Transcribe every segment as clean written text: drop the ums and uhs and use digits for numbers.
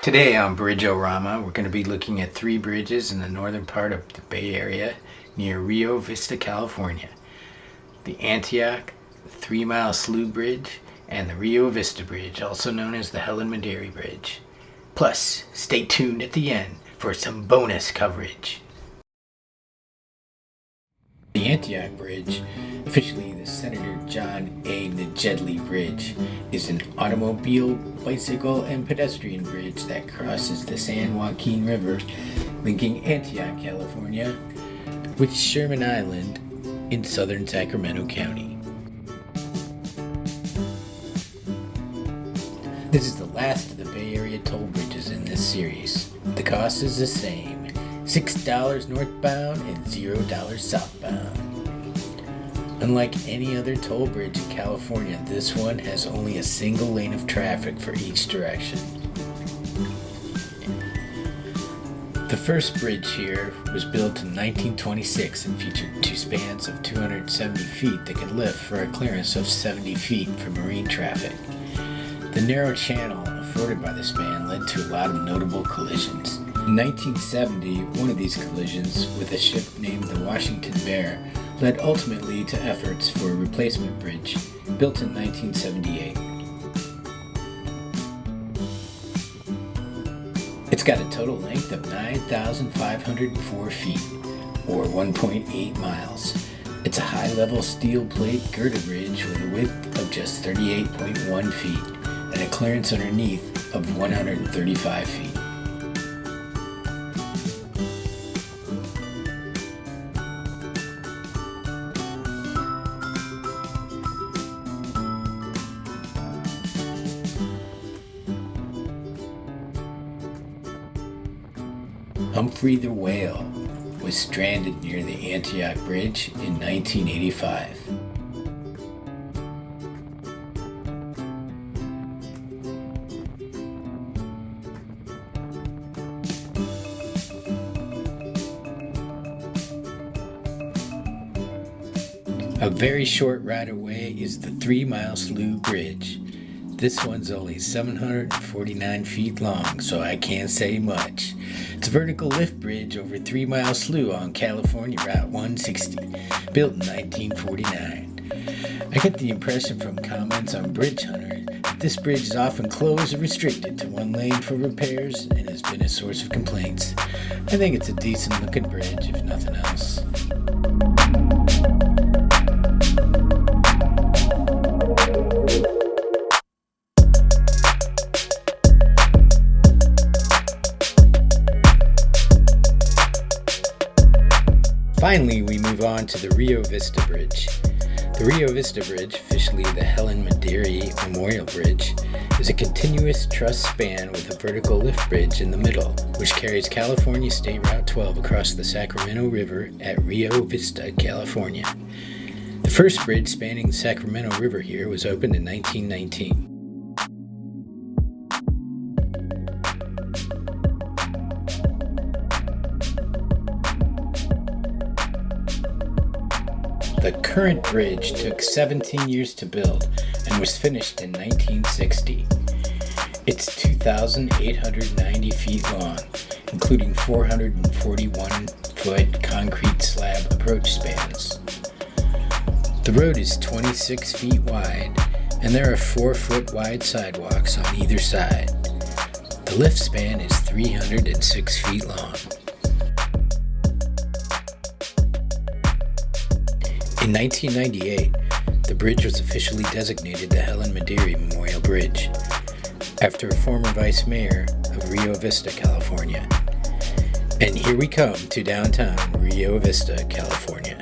Today on Bridge-O-Rama, we're going to be looking at three bridges in the northern part of the Bay Area near Rio Vista, California. The Antioch 3-mile Slough Bridge and the Rio Vista Bridge, also known as the Helen Mederi Bridge. Plus, stay tuned at the end for some bonus coverage. The Antioch Bridge, officially the Senator John A. Nejedly Bridge, is an automobile, bicycle, and pedestrian bridge that crosses the San Joaquin River, linking Antioch, California, with Sherman Island in southern Sacramento County. This is the last of the Bay Area toll bridges in this series. The cost is the same. $6 northbound and $0 southbound. Unlike any other toll bridge in California, this one has only a single lane of traffic for each direction. The first bridge here was built in 1926 and featured two spans of 270 feet that could lift for a clearance of 70 feet for marine traffic. The narrow channel afforded by the span led to a lot of notable collisions. In 1970, one of these collisions with a ship named the Washington Bear led ultimately to efforts for a replacement bridge, built in 1978. It's got a total length of 9,504 feet, or 1.8 miles. It's a high-level steel plate girder bridge with a width of just 38.1 feet and a clearance underneath of 135 feet. Humphrey the Whale was stranded near the Antioch Bridge in 1985. A very short ride away is the 3-mile Slough Bridge. This one's only 749 feet long, so I can't say much. It's a vertical lift bridge over 3-mile Slough on California Route 160, built in 1949. I get the impression from comments on Bridge Hunter that this bridge is often closed or restricted to one lane for repairs and has been a source of complaints. I think it's a decent looking bridge, if nothing else. Finally, we move on to the Rio Vista Bridge. The Rio Vista Bridge, officially the Helen Mederi Memorial Bridge, is a continuous truss span with a vertical lift bridge in the middle, which carries California State Route 12 across the Sacramento River at Rio Vista, California. The first bridge spanning the Sacramento River here was opened in 1919. The current bridge took 17 years to build and was finished in 1960. It's 2,890 feet long, including 441-foot concrete slab approach spans. The road is 26 feet wide, and there are 4-foot wide sidewalks on either side. The lift span is 306 feet long. In 1998, the bridge was officially designated the Helen Mederi Memorial Bridge, after a former vice mayor of Rio Vista, California. And here we come to downtown Rio Vista, California.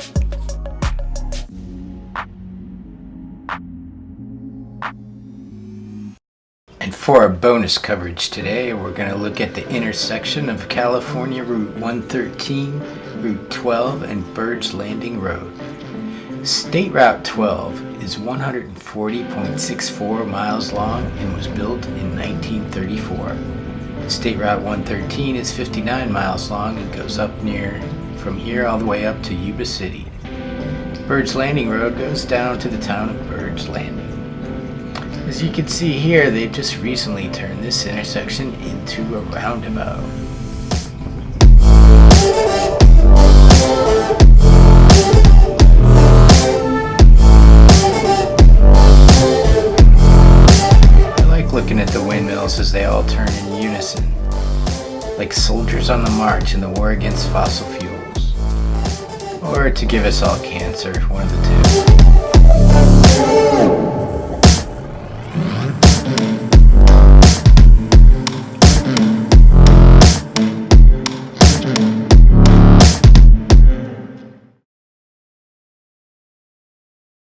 And for our bonus coverage today, we're going to look at the intersection of California Route 113, Route 12, and Bird's Landing Road. State Route 12 is 140.64 miles long and was built in 1934. State Route 113 is 59 miles long and goes up from here all the way up to Yuba City. Bird's Landing Road goes down to the town of Bird's Landing. As you can see here, they've just recently turned this intersection into a roundabout. I like looking at the windmills as they all turn in unison, like soldiers on the march in the war against fossil fuels. Or to give us all cancer, one of the two.